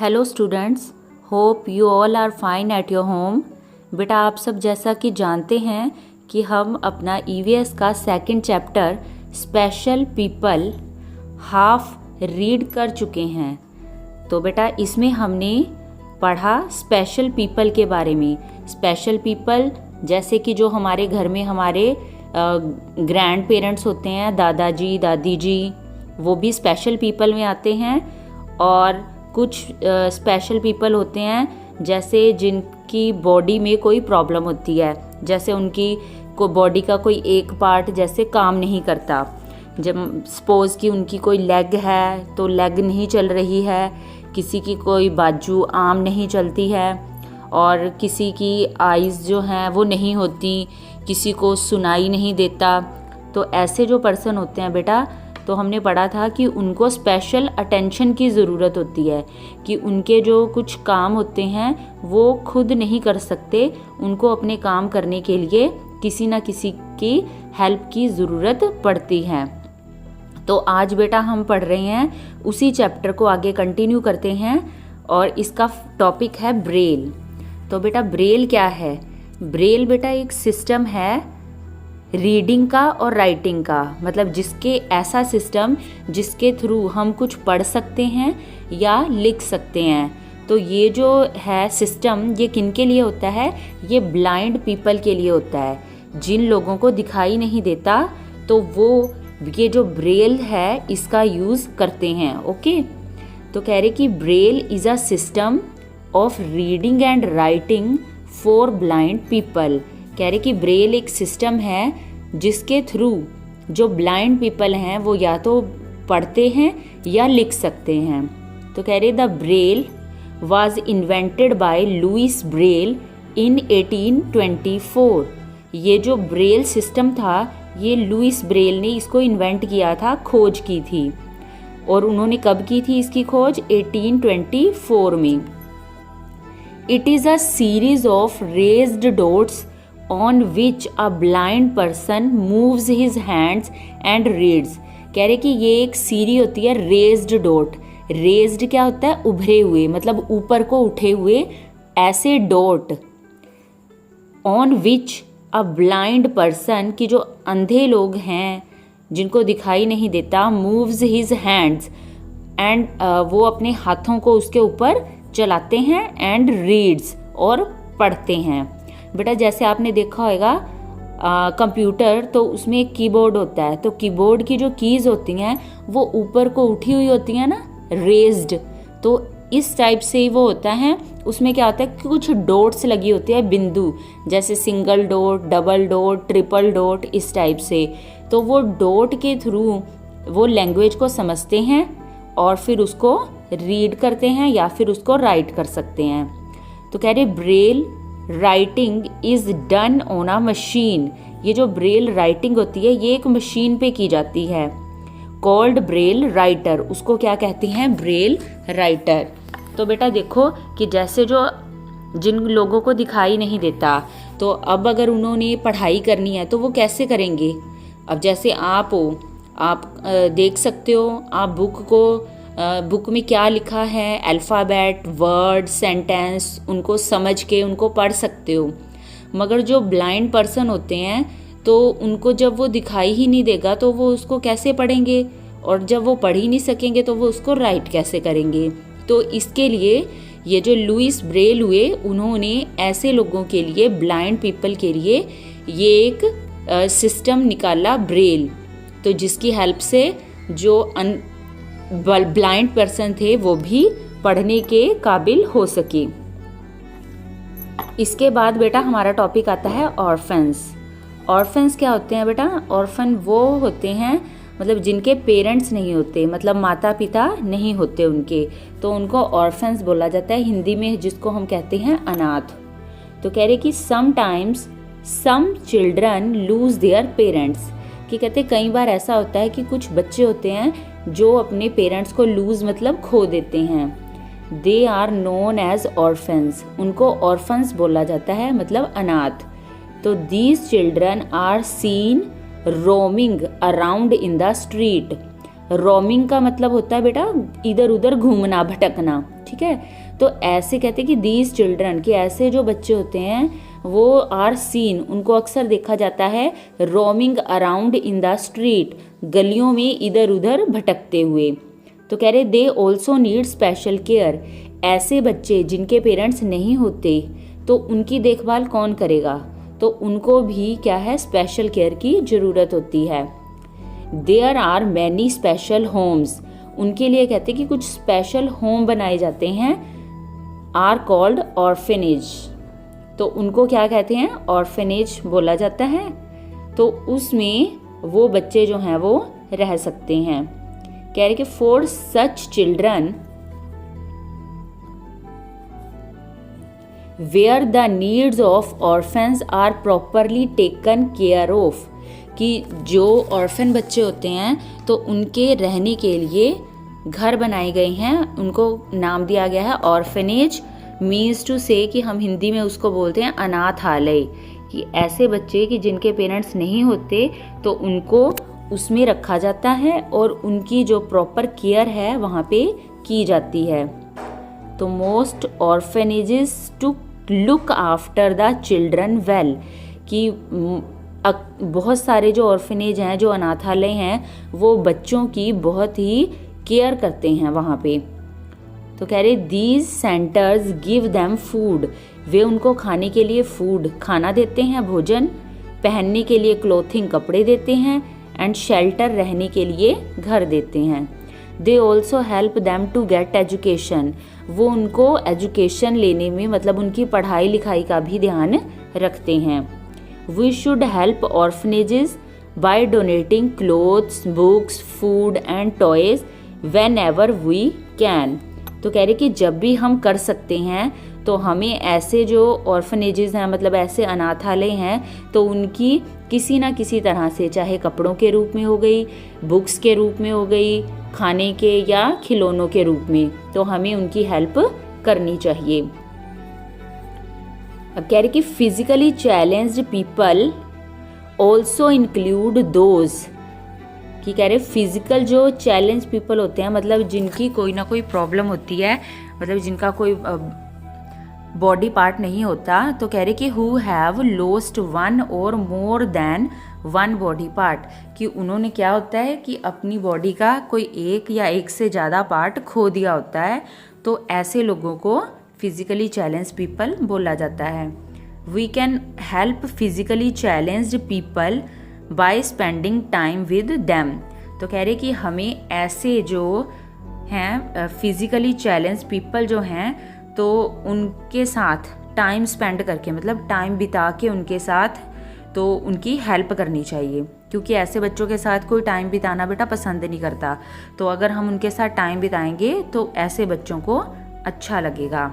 Hello students, hope you all are fine at your home. बेटा आप सब जैसा कि जानते हैं कि हम अपना ईवीएस का second chapter special people half read कर चुके हैं। तो बेटा इसमें हमने पढ़ा स्पेशल पीपल के बारे में। स्पेशल पीपल जैसे कि जो हमारे घर में हमारे ग्रैंड पेरेंट्स होते हैं, दादाजी दादी जी, वो भी स्पेशल पीपल में आते हैं। और कुछ स्पेशल पीपल होते हैं जैसे जिनकी बॉडी में कोई प्रॉब्लम होती है, जैसे उनकी बॉडी का कोई एक पार्ट जैसे काम नहीं करता। जब सपोज़ कि उनकी कोई लेग है तो लेग नहीं चल रही है, किसी की कोई बाजू आर्म नहीं चलती है, और किसी की आइज़ जो हैं वो नहीं होती, किसी को सुनाई नहीं देता। तो ऐसे जो पर्सन होते हैं बेटा, तो हमने पढ़ा था कि उनको स्पेशल अटेंशन की ज़रूरत होती है, कि उनके जो कुछ काम होते हैं वो खुद नहीं कर सकते, उनको अपने काम करने के लिए किसी न किसी की हेल्प की ज़रूरत पड़ती है। तो आज बेटा हम पढ़ रहे हैं, उसी चैप्टर को आगे कंटिन्यू करते हैं, और इसका टॉपिक है ब्रेल। तो बेटा ब्रेल क्या है? ब्रेल बेटा एक सिस्टम है रीडिंग का और राइटिंग का, मतलब जिसके ऐसा सिस्टम जिसके थ्रू हम कुछ पढ़ सकते हैं या लिख सकते हैं। तो ये जो है सिस्टम, ये किन के लिए होता है? ये ब्लाइंड पीपल के लिए होता है, जिन लोगों को दिखाई नहीं देता, तो वो ये जो ब्रेल है इसका यूज़ करते हैं। ओके, तो कह रहे कि Braille is a system of reading and writing for blind people. कह रहे कि ब्रेल एक सिस्टम है जिसके थ्रू जो ब्लाइंड पीपल हैं वो या तो पढ़ते हैं या लिख सकते हैं। तो कह रहे the braille was invented by Louis Braille in 1824। ये जो ब्रेल सिस्टम था, ये लुइस ब्रेल ने इसको इन्वेंट किया था, खोज की थी। और उन्होंने कब की थी इसकी खोज? 1824 में। It is a series of raised dots on which a blind person moves his hands and reads। कह रहे कि ये एक सीरी होती है रेज्ड डॉट। रेज्ड क्या होता है? उभरे हुए, मतलब ऊपर को उठे हुए ऐसे dot. on which a blind person, की जो अंधे लोग हैं जिनको दिखाई नहीं देता, moves his hands and वो अपने हाथों को उसके ऊपर चलाते हैं, and reads और पढ़ते हैं। बेटा जैसे आपने देखा होगा कंप्यूटर, तो उसमें एक कीबोर्ड होता है, तो कीबोर्ड की जो कीज़ होती हैं वो ऊपर को उठी हुई होती हैं ना, रेज्ड। तो इस टाइप से ही वो होता है। उसमें क्या होता है कि कुछ डॉट्स लगी होती है, बिंदु, जैसे single dot, double dot, triple dot, इस टाइप से। तो वो डॉट के थ्रू वो लैंग्वेज को समझते हैं और फिर उसको रीड करते हैं या फिर उसको राइट कर सकते हैं। तो कह रहे Braille writing is done on a machine. ये जो ब्रेल राइटिंग होती है ये एक मशीन पे की जाती है, कॉल्ड ब्रेल राइटर। उसको क्या कहते हैं? Braille writer. तो बेटा देखो कि जैसे जो जिन लोगों को दिखाई नहीं देता, तो अब अगर उन्होंने पढ़ाई करनी है तो वो कैसे करेंगे? अब जैसे आप हो, आप देख सकते हो, आप बुक में क्या लिखा है, अल्फ़ाबेट, वर्ड, सेंटेंस, उनको समझ के उनको पढ़ सकते हो। मगर जो ब्लाइंड पर्सन होते हैं तो उनको जब वो दिखाई ही नहीं देगा तो वो उसको कैसे पढ़ेंगे, और जब वो पढ़ ही नहीं सकेंगे तो वो उसको राइट कैसे करेंगे? तो इसके लिए ये जो लुइस ब्रेल हुए, उन्होंने ऐसे लोगों के लिए, ब्लाइंड पीपल के लिए ये एक सिस्टम निकाला, ब्रेल। तो जिसकी हेल्प से जो ब्लाइंड पर्सन थे वो भी पढ़ने के काबिल हो सके। इसके बाद बेटा हमारा टॉपिक आता है ऑर्फन्स। ऑर्फन्स क्या होते हैं बेटा? ऑर्फन वो होते हैं मतलब जिनके पेरेंट्स नहीं होते, मतलब माता पिता नहीं होते उनके, तो उनको ऑर्फन्स बोला जाता है हिंदी में, जिसको हम कहते हैं अनाथ। तो कह रहे कि sometimes some children lose their parents, कि कहते कई बार ऐसा होता है कि कुछ बच्चे होते हैं जो अपने पेरेंट्स को लूज मतलब खो देते हैं। They are known as orphans, उनको ऑर्फन्स बोला जाता है, मतलब अनाथ। तो these children are seen roaming around in the street. Roaming का मतलब होता है बेटा इधर उधर घूमना, भटकना, ठीक है। तो ऐसे कहते हैं कि दीज चिल्ड्रन, कि ऐसे जो बच्चे होते हैं वो आर सीन, उनको अक्सर देखा जाता है roaming around in the street, गलियों में इधर उधर भटकते हुए। तो कह रहे they also need special care, ऐसे बच्चे जिनके पेरेंट्स नहीं होते तो उनकी देखभाल कौन करेगा, तो उनको भी क्या है स्पेशल केयर की ज़रूरत होती है। There are many special homes, उनके लिए कहते हैं कि कुछ स्पेशल होम बनाए जाते हैं, आर कॉल्ड ऑर्फेनेज, तो उनको क्या कहते हैं ऑर्फेनेज बोला जाता है। तो उसमें वो बच्चे जो हैं वो रह सकते हैं। कह रहे कि for such children where the needs of orphans are properly taken care of, कि जो ऑर्फन बच्चे होते हैं तो उनके रहने के लिए घर बनाए गए हैं, उनको नाम दिया गया है ऑर्फेनेज। मीन्स टू से कि हम हिंदी में उसको बोलते हैं अनाथालय, कि ऐसे बच्चे कि जिनके पेरेंट्स नहीं होते तो उनको उसमें रखा जाता है और उनकी जो प्रॉपर केयर है वहाँ पे की जाती है। तो most orphanages to look after the children well, कि बहुत सारे जो ऑर्फेनेज हैं, जो अनाथालय हैं, वो बच्चों की बहुत ही केयर करते हैं वहाँ पे। तो कह रहे these centres give them food, वे उनको खाने के लिए फूड खाना देते हैं, भोजन, पहनने के लिए क्लोथिंग कपड़े देते हैं, एंड शेल्टर रहने के लिए घर देते हैं। They also help them to get education, वो उनको एजुकेशन लेने में मतलब उनकी पढ़ाई लिखाई का भी ध्यान रखते हैं। We should help orphanages by donating clothes, books, food and toys whenever we can. तो कह रहे कि जब भी हम कर सकते हैं तो हमें ऐसे जो ऑर्फनेजेस हैं मतलब ऐसे अनाथालय हैं तो उनकी किसी ना किसी तरह से, चाहे कपड़ों के रूप में हो गई, बुक्स के रूप में हो गई, खाने के या खिलौनों के रूप में, तो हमें उनकी हेल्प करनी चाहिए। अब कह रहे कि physically challenged people also include those, कि कह रहे फिजिकल जो चैलेंज पीपल होते हैं मतलब जिनकी कोई ना कोई प्रॉब्लम होती है, मतलब जिनका कोई बॉडी पार्ट नहीं होता, तो कह रहे कि हु हैव लोस्ट वन और more than one body part, कि उन्होंने क्या होता है कि अपनी बॉडी का कोई एक या एक से ज़्यादा पार्ट खो दिया होता है, तो ऐसे लोगों को फिजिकली चैलेंज पीपल बोला जाता है। We can help physically challenged people by spending time with them, तो कह रहे कि हमें ऐसे जो हैं फिजिकली चैलेंज पीपल जो हैं तो उनके साथ टाइम स्पेंड करके मतलब टाइम बिता के उनके साथ तो उनकी हेल्प करनी चाहिए, क्योंकि ऐसे बच्चों के साथ कोई टाइम बिताना बेटा पसंद नहीं करता, तो अगर हम उनके साथ टाइम बिताएंगे तो ऐसे बच्चों को अच्छा लगेगा।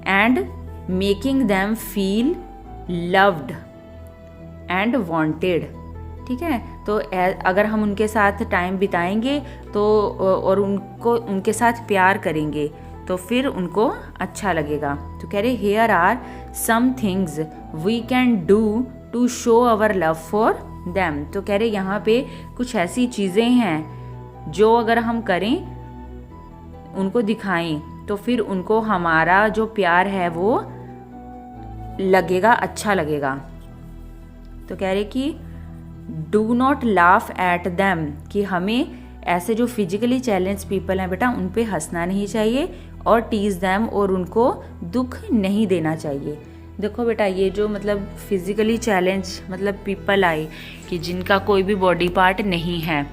And making them feel loved and wanted, ठीक है। तो अगर हम उनके साथ टाइम बिताएंगे तो और उनको उनके साथ प्यार करेंगे तो फिर उनको अच्छा लगेगा। तो कह रहे here are some things we can do to show our love for them, तो कह रहे यहाँ पे कुछ ऐसी चीज़ें हैं जो अगर हम करें उनको दिखाएं तो फिर उनको हमारा जो प्यार है वो लगेगा, अच्छा लगेगा। तो कह रहे कि do not laugh at them, कि हमें ऐसे जो फिजिकली चैलेंज पीपल हैं बेटा उन पे हंसना नहीं चाहिए, और टीज देम, और उनको दुख नहीं देना चाहिए। देखो बेटा ये जो मतलब फिजिकली चैलेंज मतलब पीपल आए कि जिनका कोई भी बॉडी पार्ट नहीं है,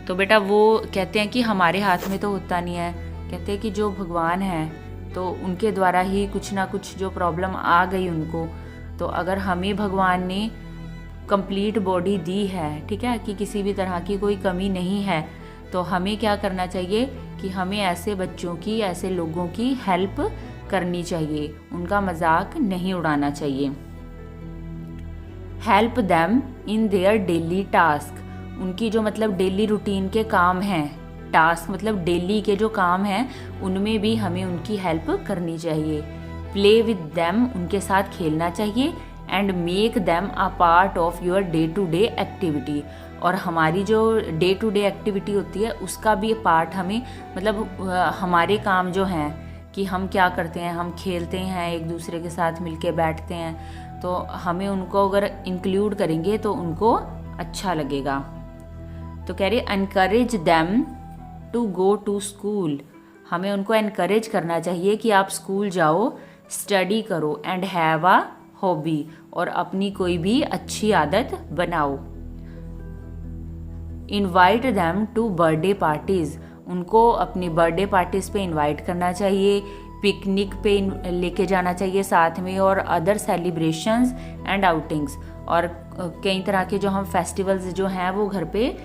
तो बेटा वो कहते हैं कि हमारे हाथ में तो होता नहीं है, कहते हैं कि जो भगवान है तो उनके द्वारा ही कुछ ना कुछ जो प्रॉब्लम आ गई उनको, तो अगर हमें भगवान ने कंप्लीट बॉडी दी है, ठीक है, कि किसी भी तरह की कोई कमी नहीं है, तो हमें क्या करना चाहिए कि हमें ऐसे बच्चों की, ऐसे लोगों की हेल्प करनी चाहिए, उनका मजाक नहीं उड़ाना चाहिए। Help them in their daily task, उनकी जो मतलब डेली रूटीन के काम हैं, टास्क मतलब डेली के जो काम हैं उनमें भी हमें उनकी हेल्प करनी चाहिए। प्ले विद देम, उनके साथ खेलना चाहिए। And make them a part of your day to day activity. और हमारी जो डे टू डे एक्टिविटी होती है उसका भी पार्ट हमें, मतलब हमारे काम जो हैं कि हम क्या करते हैं, हम खेलते हैं, एक दूसरे के साथ मिलके बैठते हैं, तो हमें उनको अगर इंक्लूड करेंगे तो उनको अच्छा लगेगा। तो कह रहे encourage them to go to school, हमें उनको एनकरेज करना चाहिए कि आप स्कूल जाओ, स्टडी करो, एंड हैव अ हॉबी, और अपनी कोई भी अच्छी आदत बनाओ। Invite them to birthday parties, उनको अपनी बर्थडे पार्टीज़ पे इनवाइट करना चाहिए, पिकनिक पे लेके जाना चाहिए साथ में, और अदर सेलिब्रेशंस एंड आउटिंग्स, और कई तरह के जो हम फेस्टिवल्स जो हैं वो घर पे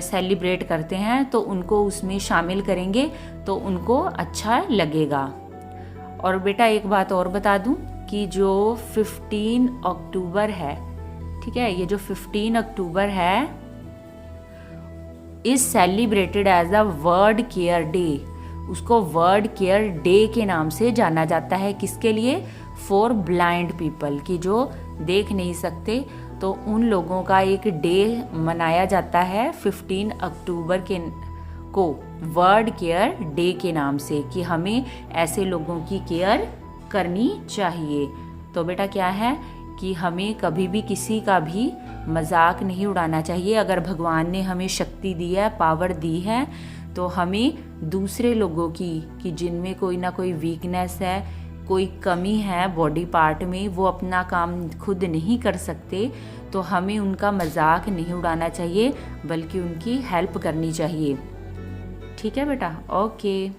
सेलिब्रेट करते हैं तो उनको उसमें शामिल करेंगे तो उनको अच्छा लगेगा। और बेटा एक बात और बता दूं कि जो 15 अक्टूबर है, ठीक है, ये जो 15 अक्टूबर है is celebrated as a world care day, उसको वर्ल्ड केयर डे के नाम से जाना जाता है। किसके लिए? फॉर ब्लाइंड पीपल, कि जो देख नहीं सकते, तो उन लोगों का एक डे मनाया जाता है 15 अक्टूबर को वर्ल्ड केयर डे के नाम से, कि हमें ऐसे लोगों की केयर करनी चाहिए। तो बेटा क्या है कि हमें कभी भी किसी का भी मजाक नहीं उड़ाना चाहिए। अगर भगवान ने हमें शक्ति दी है, पावर दी है, तो हमें दूसरे लोगों की, कि जिनमें कोई ना कोई वीकनेस है, कोई कमी है बॉडी पार्ट में, वो अपना काम खुद नहीं कर सकते, तो हमें उनका मजाक नहीं उड़ाना चाहिए बल्कि उनकी हेल्प करनी चाहिए। ठीक है बेटा, ओके।